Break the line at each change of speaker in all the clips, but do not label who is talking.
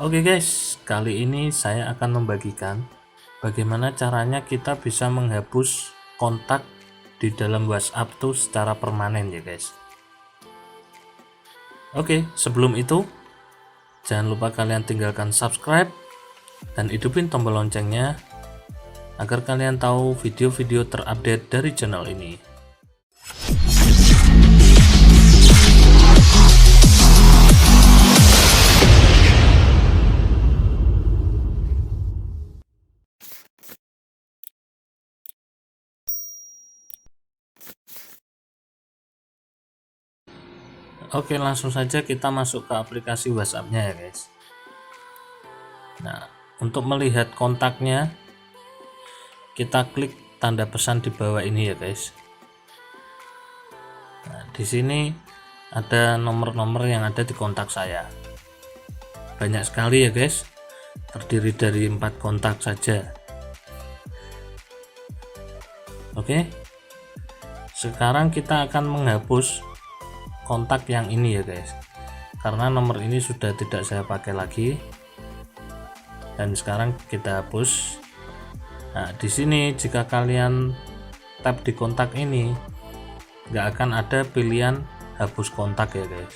Oke guys, kali ini saya akan membagikan bagaimana caranya kita bisa menghapus kontak di dalam WhatsApp tuh secara permanen ya guys. Oke, sebelum itu jangan lupa kalian tinggalkan subscribe dan hidupin tombol loncengnya agar kalian tahu video-video terupdate dari channel ini. Oke, langsung saja kita masuk ke aplikasi WhatsApp-nya ya guys. Nah, untuk melihat kontaknya kita klik tanda pesan di bawah ini ya guys. Nah, di sini ada nomor-nomor yang ada di kontak saya. Banyak sekali ya guys. Terdiri dari 4 kontak saja. Oke. Sekarang kita akan menghapus kontak yang ini ya guys. Karena nomor ini sudah tidak saya pakai lagi. Dan sekarang kita hapus. Nah, di sini jika kalian tap di kontak ini, nggak akan ada pilihan hapus kontak ya guys.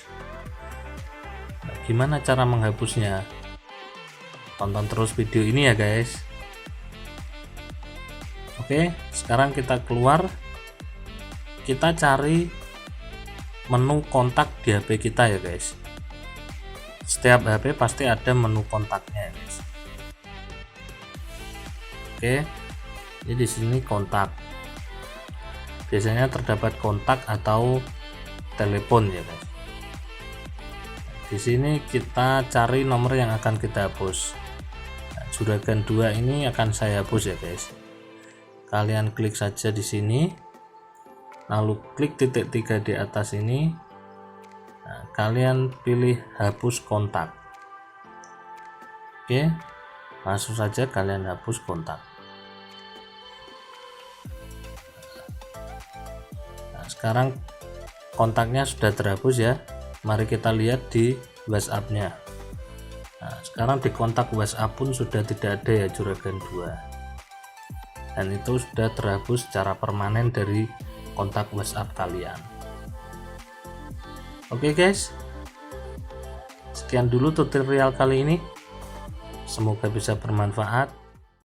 Nah, gimana cara menghapusnya? Tonton terus video ini ya guys. Oke, sekarang kita keluar, kita cari menu kontak di HP kita ya guys. Setiap HP pasti ada menu kontaknya ya guys. Oke, jadi di sini kontak. Biasanya terdapat kontak atau telepon ya guys. Di sini kita cari nomor yang akan kita hapus. Nah, juragan 2 ini akan saya hapus ya guys. Kalian klik saja di sini, lalu klik titik 3 di atas ini. Nah, kalian pilih hapus kontak. Oke, langsung saja kalian hapus kontak. Nah, sekarang kontaknya sudah terhapus ya. Mari kita lihat di WhatsApp-nya. Nah, sekarang di kontak WhatsApp pun sudah tidak ada ya juragan 2. Dan itu sudah terhapus secara permanen dari kontak WhatsApp kalian. Oke guys, sekian dulu tutorial kali ini. Semoga bisa bermanfaat.